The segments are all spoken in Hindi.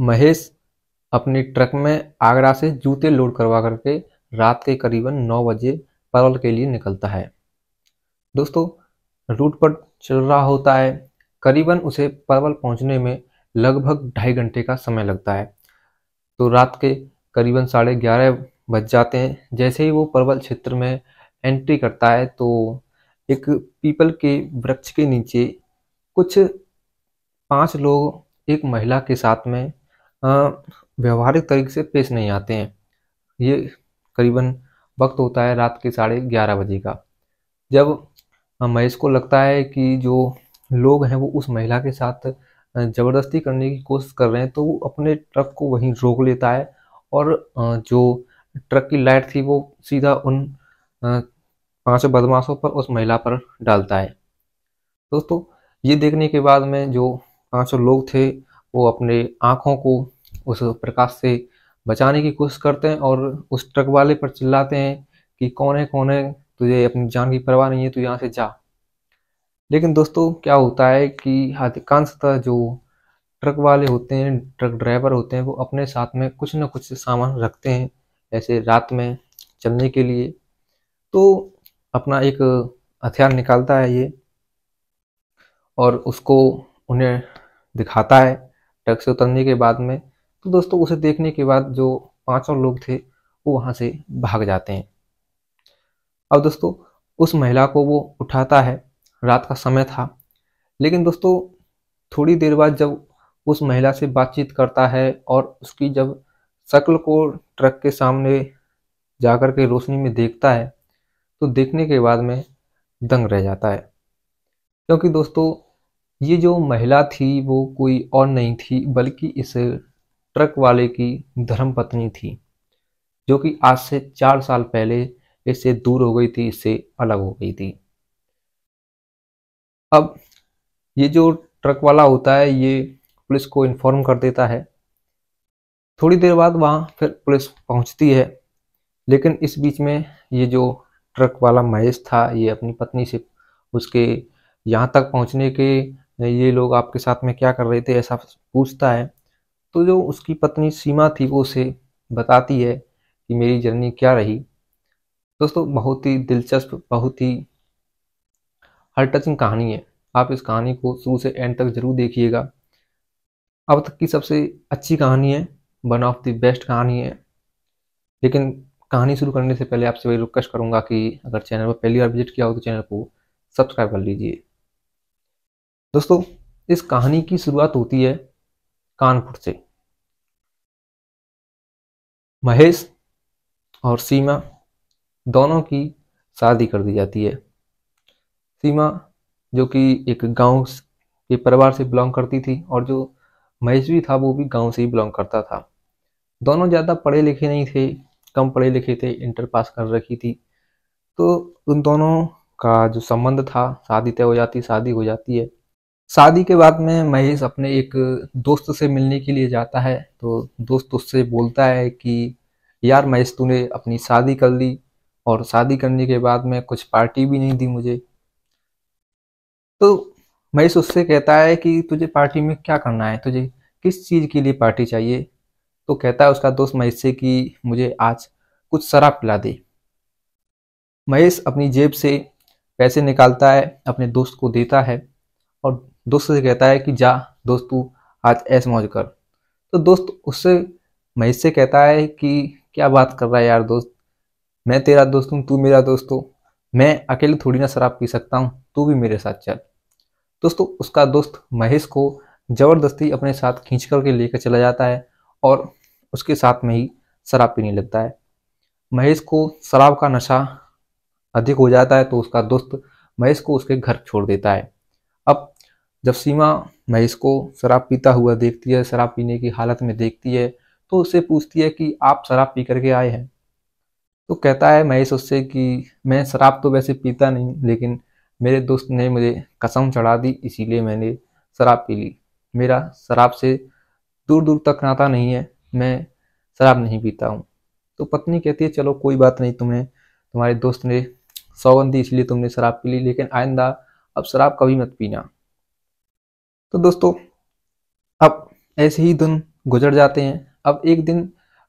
महेश अपनी ट्रक में आगरा से जूते लोड करवा करके रात के करीबन 9 बजे परवल के लिए निकलता है। दोस्तों, रूट पर चल रहा होता है। करीबन उसे परवल पहुंचने में लगभग 2.5 घंटे का समय लगता है। तो रात के करीबन 11:30 बज जाते हैं। जैसे ही वो परवल क्षेत्र में एंट्री करता है तो एक पीपल के वृक्ष के नीचे कुछ 5 लोग एक महिला के साथ में व्यवहारिक तरीके से पेश नहीं आते हैं। ये करीबन वक्त होता है रात के 11:30 बजे का। जब महेश को लगता है कि जो लोग हैं वो उस महिला के साथ ज़बरदस्ती करने की कोशिश कर रहे हैं, तो वो अपने ट्रक को वहीं रोक लेता है और जो ट्रक की लाइट थी वो सीधा उन 5 बदमाशों पर, उस महिला पर डालता है। दोस्तों, ये देखने के बाद में जो 5 लोग थे वो अपने आँखों को उस प्रकाश से बचाने की कोशिश करते हैं और उस ट्रक वाले पर चिल्लाते हैं कि कौन है, तुझे अपनी जान की परवाह नहीं है, तू यहाँ से जा। लेकिन दोस्तों, क्या होता है कि अधिकांशतः जो ट्रक वाले होते हैं, ट्रक ड्राइवर होते हैं, वो अपने साथ में कुछ न कुछ सामान रखते हैं ऐसे रात में चलने के लिए। तो अपना एक हथियार निकालता है ये और उसको उन्हें दिखाता है ट्रक से उतरने के बाद में। तो दोस्तों, उसे देखने के बाद जो 5 लोग थे वो वहाँ से भाग जाते हैं। अब दोस्तों, उस महिला को वो उठाता है, रात का समय था। लेकिन दोस्तों, थोड़ी देर बाद जब उस महिला से बातचीत करता है और उसकी जब शक्ल को ट्रक के सामने जाकर के रोशनी में देखता है तो देखने के बाद में दंग रह जाता है। क्योंकि दोस्तों, ये जो महिला थी वो कोई और नहीं थी बल्कि इस ट्रक वाले की धर्मपत्नी थी, जो कि आज से 4 साल पहले इससे दूर हो गई थी, इससे अलग हो गई थी। अब ये जो ट्रक वाला होता है ये पुलिस को इन्फॉर्म कर देता है। थोड़ी देर बाद वहाँ फिर पुलिस पहुँचती है। लेकिन इस बीच में ये जो ट्रक वाला महेश था ये अपनी पत्नी से उसके यहाँ तक पहुँचने के ये लोग आपके साथ में क्या कर रहे थे ऐसा पूछता है। तो जो उसकी पत्नी सीमा थी वो उसे बताती है कि मेरी जर्नी क्या रही। दोस्तों, बहुत ही दिलचस्प, बहुत ही हार्ट टचिंग कहानी है। आप इस कहानी को शुरू से एंड तक जरूर देखिएगा। अब तक की सबसे अच्छी कहानी है, वन ऑफ द बेस्ट कहानी है। लेकिन कहानी शुरू करने से पहले आपसे वही रिक्वेस्ट करूंगा कि अगर चैनल पर पहली बार विजिट किया हो तो चैनल को सब्सक्राइब कर लीजिए। दोस्तों, इस कहानी की शुरुआत होती है कानपुर से। महेश और सीमा दोनों की शादी कर दी जाती है। सीमा जो कि एक गांव के परिवार से बिलोंग करती थी और जो महेश भी था वो भी गांव से ही बिलोंग करता था। दोनों ज़्यादा पढ़े लिखे नहीं थे, कम पढ़े लिखे थे, इंटर पास कर रखी थी। तो उन दोनों का जो संबंध था, शादी तय हो जाती, शादी हो जाती है। शादी के बाद में महेश अपने एक दोस्त से मिलने के लिए जाता है। तो दोस्त उससे बोलता है कि यार महेश, तूने अपनी शादी कर ली और शादी करने के बाद में कुछ पार्टी भी नहीं दी मुझे। तो महेश उससे कहता है कि तुझे पार्टी में क्या करना है, तुझे किस चीज़ के लिए पार्टी चाहिए। तो कहता है उसका दोस्त महेश से कि मुझे आज कुछ शराब पिला दे। महेश अपनी जेब से पैसे निकालता है, अपने दोस्त को देता है और दोस्त से कहता है कि जा दोस्त, तू आज ऐश मौज कर। तो दोस्त उससे महेश से कहता है कि क्या बात कर रहा है यार दोस्त, मैं तेरा दोस्त हूँ, तू मेरा दोस्त हो, मैं अकेले थोड़ी ना शराब पी सकता हूँ, तू भी मेरे साथ चल। दोस्तों, उसका दोस्त महेश को ज़बरदस्ती अपने साथ खींच करके लेकर चला जाता है और उसके साथ में ही शराब पीने लगता है। महेश को शराब का नशा अधिक हो जाता है तो उसका दोस्त महेश को उसके घर छोड़ देता है। अब जब सीमा महेश को शराब पीता हुआ देखती है, शराब पीने की हालत में देखती है, तो उससे पूछती है कि आप शराब पी करके आए हैं। तो कहता है महेश उससे कि मैं शराब तो वैसे पीता नहीं, लेकिन मेरे दोस्त ने मुझे कसम चढ़ा दी, इसीलिए मैंने शराब पी ली। मेरा शराब से दूर दूर तक नाता नहीं है, मैं शराब नहीं पीता हूँ। तो पत्नी कहती है चलो कोई बात नहीं, तुम्हें तुम्हारे दोस्त ने सौगंध दी इसलिए तुमने शराब पी ली, लेकिन आइंदा अब शराब कभी मत पीना। तो दोस्तों, अब ऐसे ही दिन गुजर जाते हैं। अब एक दिन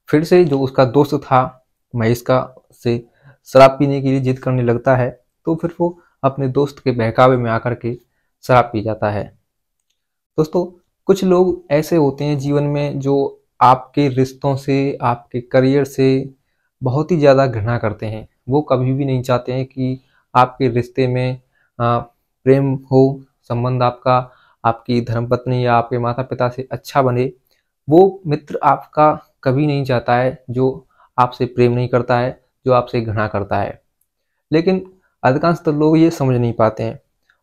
फिर से जो उसका दोस्त था महेश का, से शराब पीने के लिए जिद करने लगता है। तो फिर वो अपने दोस्त के बहकावे में आकर के शराब पी जाता है। दोस्तों, कुछ लोग ऐसे होते हैं जीवन में जो आपके रिश्तों से, आपके करियर से बहुत ही ज़्यादा घृणा करते हैं। वो कभी भी नहीं चाहते हैं कि आपके रिश्ते में प्रेम हो, संबंध आपका आपकी धर्मपत्नी या आपके माता पिता से अच्छा बने। वो मित्र आपका कभी नहीं चाहता है जो आपसे प्रेम नहीं करता है, जो आपसे घृणा करता है। लेकिन अधिकांशतः लोग ये समझ नहीं पाते हैं,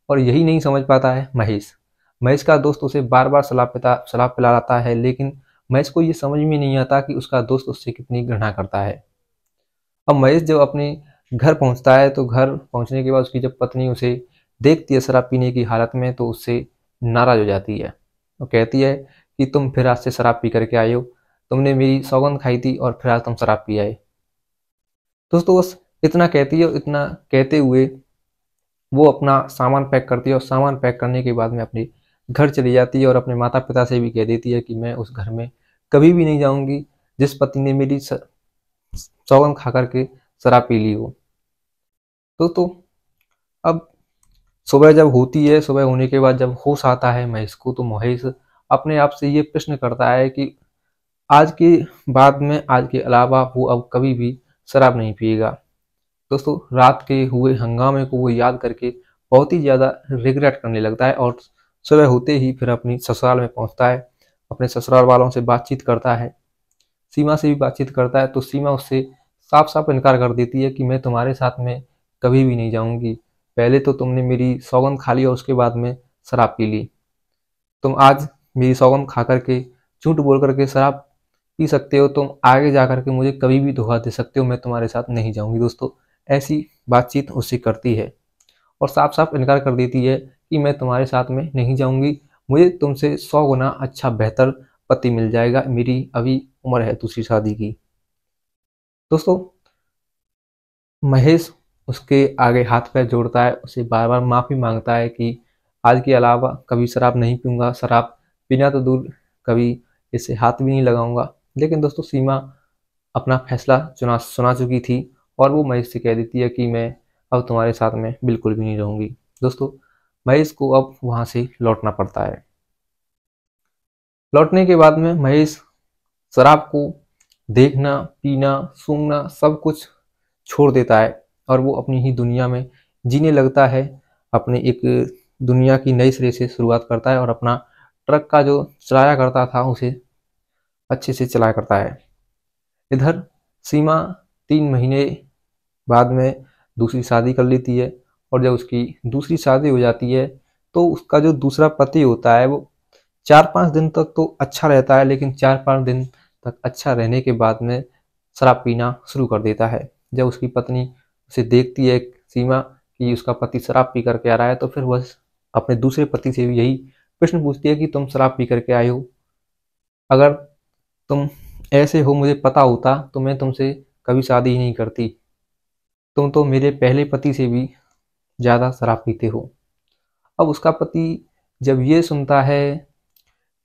और यही नहीं समझ पाता है महेश। महेश का दोस्त उसे बार बार शराब पिलाता है, लेकिन महेश को ये समझ में नहीं आता कि उसका दोस्त उससे कितनी घृणा करता है। अब महेश जब अपने घर पहुंचता है तो घर पहुंचने के बाद उसकी जब पत्नी उसे देखती है शराब पीने की हालत में, तो उससे नाराज हो जाती है। वो कहती है कि तुम फिर आज से शराब पी करके आए हो, तुमने मेरी सौगंध खाई थी और फिर आज तुम शराब पी आए। दोस्तों, बस इतना कहती है, और इतना कहते हुए वो अपना सामान पैक करती है, और सामान पैक करने के बाद में अपने घर चली जाती है और अपने माता पिता से भी कह देती है कि मैं उस घर में कभी भी नहीं जाऊंगी जिस पति ने मेरी सौगंध खा करके शराब पी ली हो। तो अब सुबह जब होती है, सुबह होने के बाद जब होश आता है महेश को, तो महेश अपने आप से ये प्रश्न करता है कि आज के बाद में, आज के अलावा वो अब कभी भी शराब नहीं पिएगा। दोस्तों, रात के हुए हंगामे को वो याद करके बहुत ही ज़्यादा रिग्रेट करने लगता है, और सुबह होते ही फिर अपनी ससुराल में पहुंचता है। अपने ससुराल वालों से बातचीत करता है, सीमा से भी बातचीत करता है। तो सीमा उससे साफ साफ इनकार कर देती है कि मैं तुम्हारे साथ में कभी भी नहीं जाऊंगी। पहले तो तुमने मेरी सौगंध खा ली और उसके बाद में शराब पी ली। तुम आज मेरी सौगंध खा करके, झूठ बोल करके शराब पी सकते हो, तुम आगे जा करके मुझे कभी भी धोखा दे सकते हो, मैं तुम्हारे साथ नहीं जाऊंगी। दोस्तों, ऐसी बातचीत उससे करती है और साफ साफ इनकार कर देती है कि मैं तुम्हारे साथ में नहीं जाऊंगी, मुझे तुमसे 100 गुना अच्छा बेहतर पति मिल जाएगा, मेरी अभी उम्र है दूसरी शादी की। दोस्तों, महेश उसके आगे हाथ पैर जोड़ता है, उसे बार बार माफ़ी मांगता है कि आज के अलावा कभी शराब नहीं पीऊँगा, शराब पीना तो दूर, कभी इसे हाथ भी नहीं लगाऊंगा। लेकिन दोस्तों, सीमा अपना फैसला सुना चुकी थी, और वो महेश से कह देती है कि मैं अब तुम्हारे साथ में बिल्कुल भी नहीं रहूँगी। दोस्तों, महेश को अब वहाँ से लौटना पड़ता है। लौटने के बाद में महेश शराब को देखना, पीना, सूंघना सब कुछ छोड़ देता है, और वो अपनी ही दुनिया में जीने लगता है। अपनी एक दुनिया की नई सिरे से शुरुआत करता है, और अपना ट्रक का जो चलाया करता था उसे अच्छे से चलाया करता है। इधर सीमा 3 महीने बाद में दूसरी शादी कर लेती है, और जब उसकी दूसरी शादी हो जाती है तो उसका जो दूसरा पति होता है वो 4-5 दिन तक तो अच्छा रहता है, लेकिन 4-5 दिन तक अच्छा रहने के बाद में शराब पीना शुरू कर देता है। जब उसकी पत्नी उसे देखती है, सीमा, कि उसका पति शराब पी करके आ रहा है, तो फिर वह अपने दूसरे पति से भी यही प्रश्न पूछती है कि तुम शराब पी करके आए हो, अगर तुम ऐसे हो मुझे पता होता तो मैं तुमसे कभी शादी ही नहीं करती, तुम तो मेरे पहले पति से भी ज़्यादा शराब पीते हो। अब उसका पति जब ये सुनता है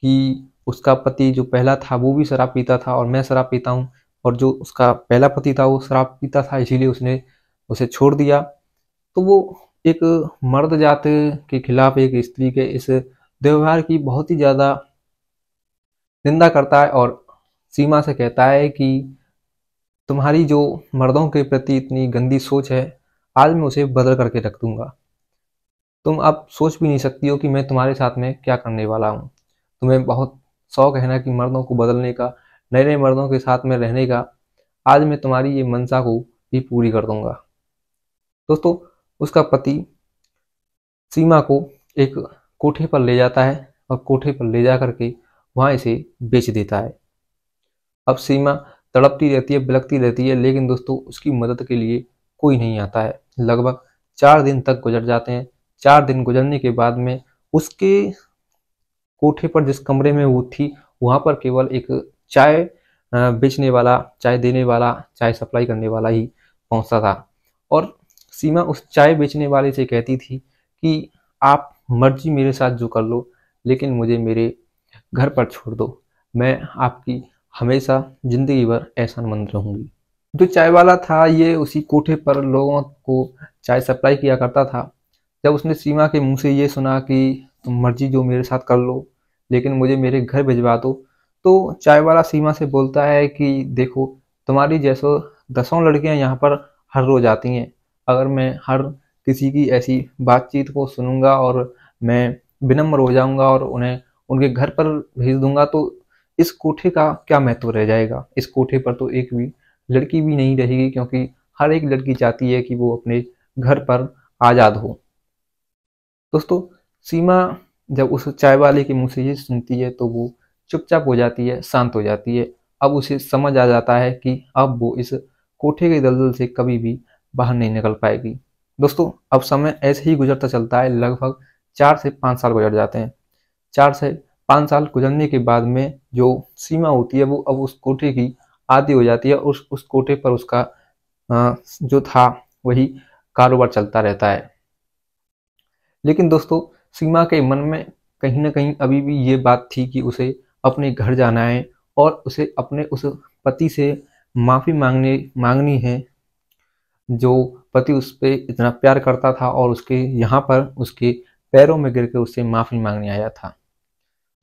कि उसका पति जो पहला था वो भी शराब पीता था और मैं शराब पीता हूँ, और जो उसका पहला पति था वो शराब पीता था इसीलिए उसने उसे छोड़ दिया, तो वो एक मर्द जात के खिलाफ एक स्त्री के इस व्यवहार की बहुत ही ज़्यादा निंदा करता है, और सीमा से कहता है कि तुम्हारी जो मर्दों के प्रति इतनी गंदी सोच है, आज मैं उसे बदल करके रख दूंगा। तुम अब सोच भी नहीं सकती हो कि मैं तुम्हारे साथ में क्या करने वाला हूँ। तुम्हें बहुत शौक है ना कि मर्दों को बदलने का, नए नए मर्दों के साथ में रहने का, आज मैं तुम्हारी ये मंशा को भी पूरी कर दूंगा। दोस्तों, उसका पति सीमा को एक कोठे पर ले जाता है, और कोठे पर ले जा करके वहाँ इसे बेच देता है। अब सीमा तड़पती रहती है, बिलखती रहती है, लेकिन दोस्तों उसकी मदद के लिए कोई नहीं आता है। लगभग 4 दिन तक गुजर जाते हैं। 4 दिन गुजरने के बाद में उसके कोठे पर जिस कमरे में वो थी वहाँ पर केवल एक चाय बेचने वाला, चाय देने वाला, चाय सप्लाई करने वाला ही पहुँचता था, और सीमा उस चाय बेचने वाले से कहती थी कि आप मर्जी मेरे साथ जो कर लो, लेकिन मुझे मेरे घर पर छोड़ दो। मैं आपकी हमेशा ज़िंदगी भर एहसानमंद रहूँगी। जो चाय वाला था ये उसी कोठे पर लोगों को चाय सप्लाई किया करता था। जब उसने सीमा के मुँह से ये सुना कि तुम मर्ज़ी जो मेरे साथ कर लो, लेकिन मुझे मेरे घर भिजवा दो, तो चाय वाला सीमा से बोलता है कि देखो, तुम्हारी जैसो दसों लड़कियां यहाँ पर हर रोज़ आती हैं। अगर मैं हर किसी की ऐसी बातचीत को सुनूंगा और मैं विनम्र हो जाऊंगा और उन्हें उनके घर पर भेज दूंगा, तो इस कोठे का क्या महत्व रह जाएगा। इस कोठे पर तो एक भी लड़की भी नहीं रहेगी, क्योंकि हर एक लड़की चाहती है कि वो अपने घर पर आज़ाद हो। दोस्तों, सीमा जब उस चाय वाले के मुंह से ये सुनती है तो वो चुपचाप हो जाती है, शांत हो जाती है। अब उसे समझ आ जाता है कि अब वो इस कोठे के दलदल से कभी भी बाहर नहीं निकल पाएगी। दोस्तों, अब समय ऐसे ही गुजरता चलता है। लगभग 4 से 5 साल गुजर जाते हैं। 4 से 5 साल गुजरने के बाद में जो सीमा होती है वो अब उस कोठे की आदी हो जाती है। उस कोठे पर उसका जो था वही कारोबार चलता रहता है। लेकिन दोस्तों, सीमा के मन में कहीं न कहीं अभी भी ये बात थी कि उसे अपने घर जाना है और उसे अपने उस पति से माफ़ी मांगनी है, जो पति उस पे इतना प्यार करता था और उसके यहाँ पर उसके पैरों में गिर के उससे माफ़ी मांगने आया था।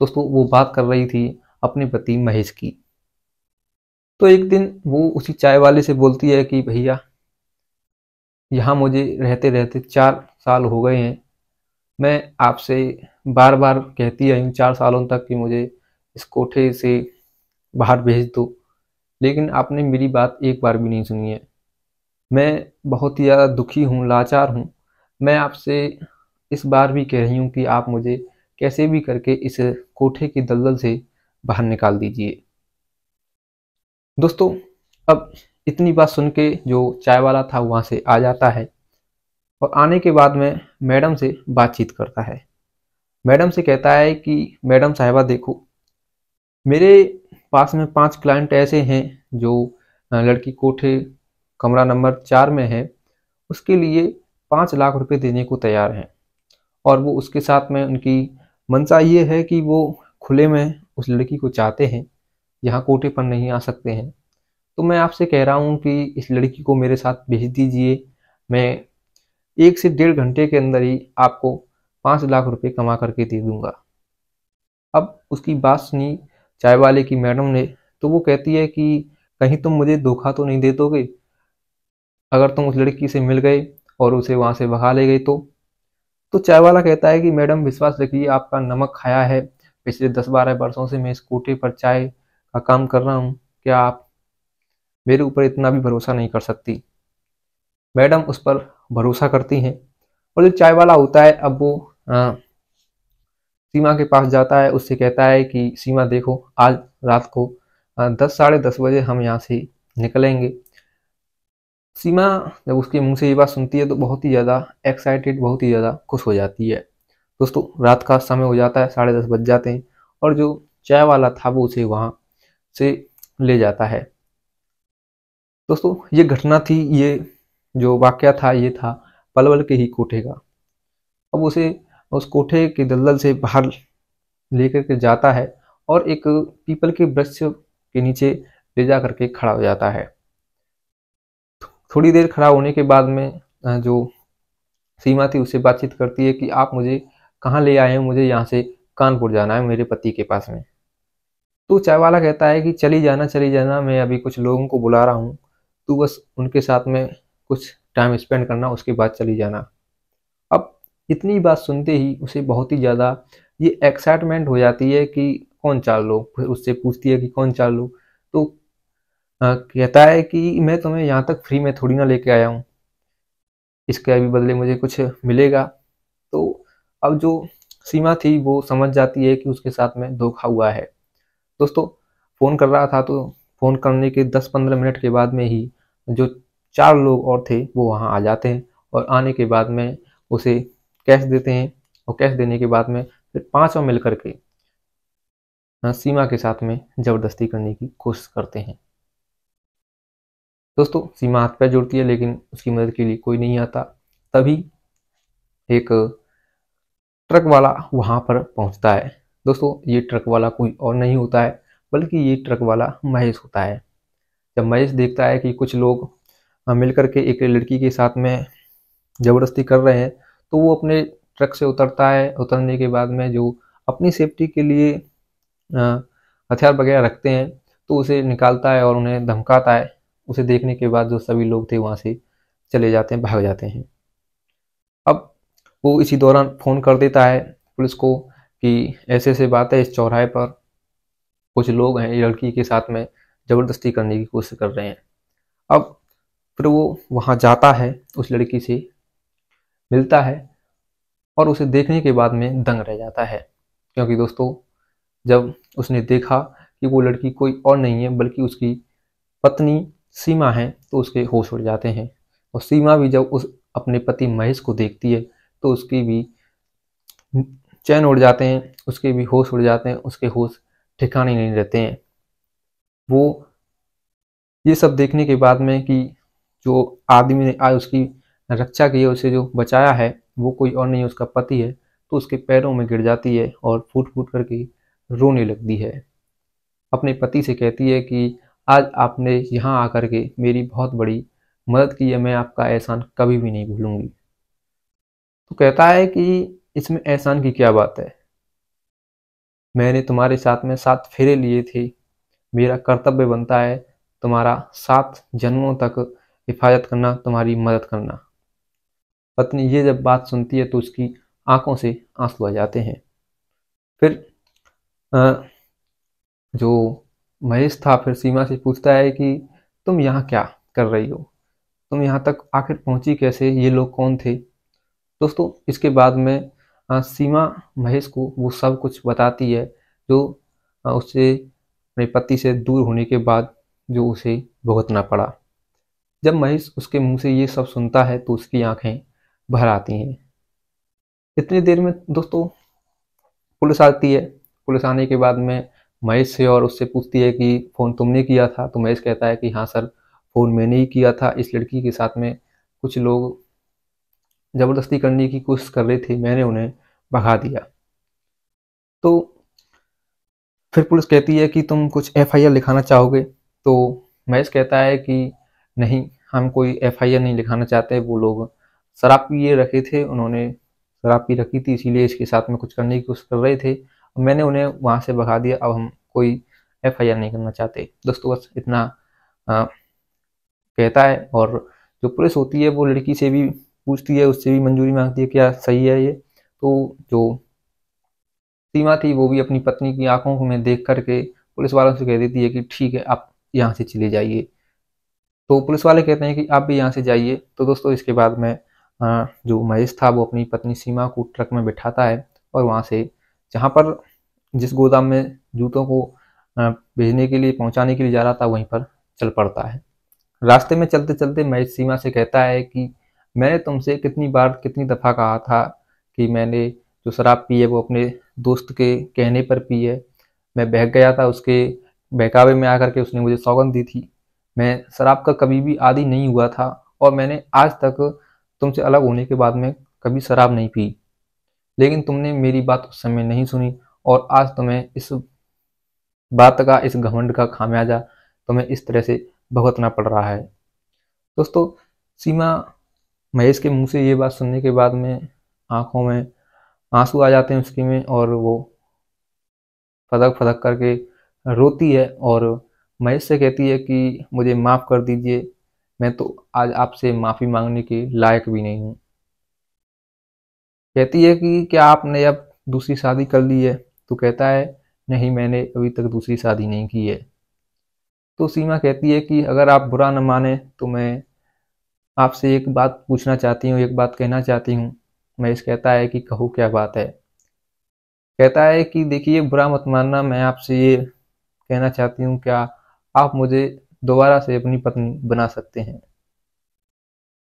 दोस्तों, वो बात कर रही थी अपने पति महेश की। तो एक दिन वो उसी चाय वाले से बोलती है कि भैया, यहाँ मुझे रहते रहते 4 साल हो गए हैं। मैं आपसे बार बार कहती आई हूँ 4 सालों तक कि मुझे इस कोठे से बाहर भेज दो, लेकिन आपने मेरी बात एक बार भी नहीं सुनी है। मैं बहुत ही ज़्यादा दुखी हूँ, लाचार हूँ। मैं आपसे इस बार भी कह रही हूँ कि आप मुझे कैसे भी करके इस कोठे की दलदल से बाहर निकाल दीजिए। दोस्तों, अब इतनी बात सुन के जो चाय वाला था वहाँ से आ जाता है और आने के बाद में मैडम से बातचीत करता है। मैडम से कहता है कि मैडम साहिबा देखो, मेरे पास में 5 क्लाइंट ऐसे हैं जो लड़की कोठे कमरा नंबर 4 में है, उसके लिए 5 लाख रुपए देने को तैयार हैं। और वो उसके साथ में उनकी मंशा ये है कि वो खुले में उस लड़की को चाहते हैं, यहाँ कोठे पर नहीं आ सकते हैं। तो मैं आपसे कह रहा हूँ कि इस लड़की को मेरे साथ भेज दीजिए। मैं 1 से 1.5 घंटे के अंदर ही आपको 5 लाख रुपए कमा करके दे दूंगा। अब उसकी बात सुनी चाय वाले की मैडम ने, तो वो कहती है कि कहीं तुम मुझे धोखा तो नहीं दे दोगे? अगर तुम उस लड़की से मिल गए और उसे वहां से भगा ले गए तो चाय वाला कहता है कि मैडम विश्वास रखिए, आपका नमक खाया है। पिछले 10-12 वर्षों से मैं इस कोठे पर चाय का काम कर रहा हूँ। क्या आप मेरे ऊपर इतना भी भरोसा नहीं कर सकती? मैडम उस पर भरोसा करती हैं और जो चाय वाला होता है अब वो सीमा के पास जाता है, उससे कहता है कि सीमा देखो, आज रात को 10 साढ़े 10 बजे हम यहाँ से निकलेंगे। सीमा जब उसके मुंह से ये बात सुनती है तो बहुत ही ज़्यादा एक्साइटेड, बहुत ही ज़्यादा खुश हो जाती है। दोस्तों, रात का समय हो जाता है, 10:30 बज जाते हैं और जो चाय वाला था वो उसे वहाँ से ले जाता है। दोस्तों, ये घटना थी, ये जो वाकया था ये था पलवल के ही कोठे का। अब उसे उस कोठे के दलदल से बाहर लेकर के जाता है और एक पीपल के वृक्ष के नीचे ले जा करके खड़ा हो जाता है। थोड़ी देर खड़ा होने के बाद में जो सीमा थी उससे बातचीत करती है कि आप मुझे कहाँ ले आए हैं, मुझे यहाँ से कानपुर जाना है मेरे पति के पास में। तो चाय वाला कहता है कि चली जाना, मैं अभी कुछ लोगों को बुला रहा हूँ, तू बस उनके साथ में कुछ टाइम स्पेंड करना, उसके बाद चली जाना। अब इतनी बात सुनते ही उसे बहुत ही ज़्यादा ये एक्साइटमेंट हो जाती है कि कौन 4 लोग, फिर उससे पूछती है कि कौन 4 लोग। तो कहता है कि मैं तुम्हें यहाँ तक फ्री में थोड़ी ना लेके आया हूँ, इसके अभी बदले मुझे कुछ मिलेगा। तो अब जो सीमा थी वो समझ जाती है कि उसके साथ में धोखा हुआ है। दोस्तों, फ़ोन कर रहा था तो फ़ोन करने के 10-15 मिनट के बाद में ही जो 4 लोग और थे वो वहाँ आ जाते हैं और आने के बाद में उसे कैश देते हैं और कैश देने के बाद में फिर पाँचों मिल करके सीमा के साथ में ज़बरदस्ती करने की कोशिश करते हैं। दोस्तों, सीमा हाथ पैर जोड़ती है लेकिन उसकी मदद के लिए कोई नहीं आता। तभी एक ट्रक वाला वहाँ पर पहुँचता है। दोस्तों, ये ट्रक वाला कोई और नहीं होता है, बल्कि ये ट्रक वाला महेश होता है। जब महेश देखता है कि कुछ लोग मिलकर के एक लड़की के साथ में ज़बरदस्ती कर रहे हैं, तो वो अपने ट्रक से उतरता है। उतरने के बाद में जो अपनी सेफ्टी के लिए हथियार वगैरह रखते हैं, तो उसे निकालता है और उन्हें धमकाता है। उसे देखने के बाद जो सभी लोग थे वहाँ से चले जाते हैं, भाग जाते हैं। अब वो इसी दौरान फ़ोन कर देता है पुलिस को कि ऐसे-ऐसे बात है, इस चौराहे पर कुछ लोग हैं, ये लड़की के साथ में ज़बरदस्ती करने की कोशिश कर रहे हैं। अब फिर वो वहाँ जाता है, उस लड़की से मिलता है और उसे देखने के बाद में दंग रह जाता है। क्योंकि दोस्तों, जब उसने देखा कि वो लड़की कोई और नहीं है बल्कि उसकी पत्नी सीमा है, तो उसके होश उड़ जाते हैं। और सीमा भी जब उस अपने पति महेश को देखती है, तो उसकी भी चैन उड़ जाते हैं, उसके भी होश उड़ जाते हैं, उसके होश ठिकाने नहीं रहते हैं। वो ये सब देखने के बाद में कि जो आदमी ने आज उसकी रक्षा की है, उसे जो बचाया है, वो कोई और नहीं, उसका पति है, तो उसके पैरों में गिर जाती है और फूट-फूट करके रोने लगती है। अपने पति से कहती है कि आज आपने यहाँ आकर के मेरी बहुत बड़ी मदद की है, मैं आपका एहसान कभी भी नहीं भूलूंगी। तो कहता है कि इसमें एहसान की क्या बात है, मैंने तुम्हारे साथ में 7 फेरे लिए थे, मेरा कर्तव्य बनता है तुम्हारा 7 जन्मों तक हिफाजत करना, तुम्हारी मदद करना। पत्नी ये जब बात सुनती है तो उसकी आंखों से आंसू आ जाते हैं। फिर अ, जो महेश था फिर सीमा से पूछता है कि तुम यहाँ क्या कर रही हो, तुम यहाँ तक आखिर पहुंची कैसे, ये लोग कौन थे। दोस्तों, इसके बाद में सीमा महेश को वो सब कुछ बताती है जो उससे अपने पति से दूर होने के बाद जो उसे भुगतना पड़ा। जब महेश उसके मुंह से ये सब सुनता है तो उसकी आंखें भर आती हैं। इतनी देर में दोस्तों पुलिस आती है। पुलिस आने के बाद में महेश से और उससे पूछती है कि फ़ोन तुमने किया था, तो महेश कहता है कि हाँ सर, फ़ोन मैंने ही किया था। इस लड़की के साथ में कुछ लोग ज़बरदस्ती करने की कोशिश कर रहे थे, मैंने उन्हें भगा दिया। तो फिर पुलिस कहती है कि तुम कुछ एफआईआर लिखाना चाहोगे, तो महेश कहता है कि नहीं, हम कोई एफआईआर नहीं लिखाना चाहते। वो लोग शराब पिए रखे थे, उन्होंने शराब पी रखी थी, इसीलिए इसके साथ में कुछ करने की कोशिश कर रहे थे, मैंने उन्हें वहाँ से भगा दिया। अब हम कोई एफआईआर नहीं करना चाहते। दोस्तों, बस इतना अ, कहता है। और जो पुलिस होती है वो लड़की से भी पूछती है, उससे भी मंजूरी मांगती है, क्या सही है ये। तो जो सीमा थी वो भी अपनी पत्नी की आंखों में देख करके पुलिस वालों से कह देती है कि ठीक है, आप यहाँ से चले जाइए। तो पुलिस वाले कहते हैं कि आप भी यहाँ से जाइए। तो दोस्तों, इसके बाद में जो महेश था वो अपनी पत्नी सीमा को ट्रक में बिठाता है और वहाँ से जहाँ पर जिस गोदाम में जूतों को भेजने के लिए पहुँचाने के लिए जा रहा था वहीं पर चल पड़ता है। रास्ते में चलते चलते महेश सीमा से कहता है कि मैंने तुमसे कितनी बार कितनी दफ़ा कहा था कि मैंने जो शराब पी है वो अपने दोस्त के कहने पर पी है। मैं बहक गया था, उसके बहकावे में आकर के उसने मुझे सौगंध दी थी। मैं शराब का कभी भी आदी नहीं हुआ था और मैंने आज तक तुमसे अलग होने के बाद में कभी शराब नहीं पी। लेकिन तुमने मेरी बात उस समय नहीं सुनी और आज तुम्हें इस बात का, इस घमंड का खामियाजा तुम्हें इस तरह से भुगतना पड़ रहा है। दोस्तों, सीमा महेश के मुंह से ये बात सुनने के बाद में आंखों में आंसू आ जाते हैं उसकी में, और वो फदक फदक करके रोती है और महेश से कहती है कि मुझे माफ़ कर दीजिए, मैं तो आज आपसे माफ़ी मांगने के लायक भी नहीं हूँ। कहती है कि क्या आपने अब दूसरी शादी कर ली है। तो कहता है नहीं, मैंने अभी तक दूसरी शादी नहीं की है। तो सीमा कहती है कि अगर आप बुरा न माने तो मैं आपसे एक बात पूछना चाहती हूँ, एक बात कहना चाहती हूँ। महेश कहता है कि कहो, क्या बात है। कहता है कि देखिए, बुरा मत मानना, मैं आपसे ये कहना चाहती हूँ, क्या आप मुझे दोबारा से अपनी पत्नी बना सकते हैं।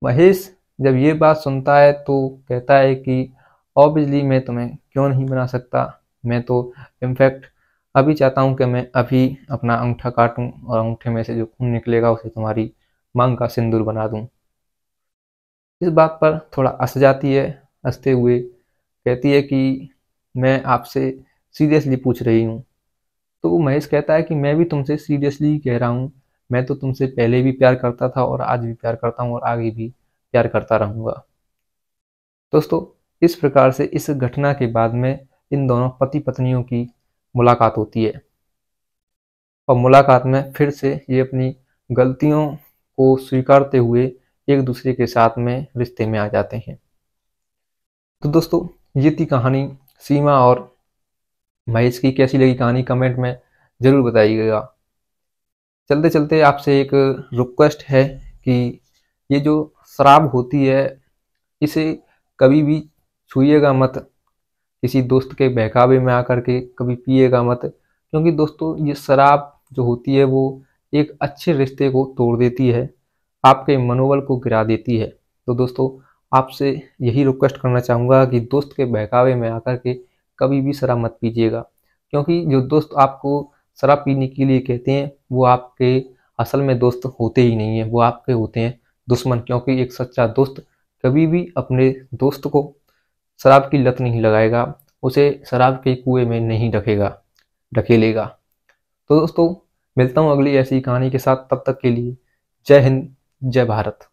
महेश जब ये बात सुनता है तो कहता है कि ऑब्वियसली मैं तुम्हें क्यों नहीं बना सकता। मैं तो इनफैक्ट अभी चाहता हूँ कि मैं अभी अपना अंगूठा काटूं और अंगूठे में से जो खून निकलेगा उसे तुम्हारी मांग का सिंदूर बना दूं। इस बात पर थोड़ा हंस जाती है। हंसते हुए कहती है कि मैं आपसे सीरियसली पूछ रही हूँ, तो महेश कहता है कि मैं भी तुमसे सीरियसली कह रहा हूँ, मैं तो तुमसे पहले भी प्यार करता था और आज भी प्यार करता हूँ और आगे भी प्यार करता रहूँगा। दोस्तों, इस प्रकार से इस घटना के बाद में इन दोनों पति पत्नियों की मुलाकात होती है और मुलाकात में फिर से ये अपनी गलतियों को स्वीकारते हुए एक दूसरे के साथ में रिश्ते में आ जाते हैं। तो दोस्तों, ये थी कहानी सीमा और महेश की। कैसी लगी कहानी कमेंट में ज़रूर बताइएगा। चलते चलते आपसे एक रिक्वेस्ट है कि ये जो शराब होती है इसे कभी भी छूइएगा मत, किसी दोस्त के बहकावे में आकर के कभी पिएगा मत, क्योंकि दोस्तों ये शराब जो होती है वो एक अच्छे रिश्ते को तोड़ देती है, आपके मनोबल को गिरा देती है। तो दोस्तों, आपसे यही रिक्वेस्ट करना चाहूँगा कि दोस्त के बहकावे में आकर के कभी भी शराब मत पीजिएगा, क्योंकि जो दोस्त आपको शराब पीने के लिए कहते हैं वो आपके असल में दोस्त होते ही नहीं है, वो आपके होते हैं दुश्मन। क्योंकि एक सच्चा दोस्त कभी भी अपने दोस्त को शराब की लत नहीं लगाएगा, उसे शराब के कुएं में नहीं ढकेलेगा। तो दोस्तों, मिलता हूँ अगली ऐसी कहानी के साथ, तब तक के लिए जय हिंद, जय भारत।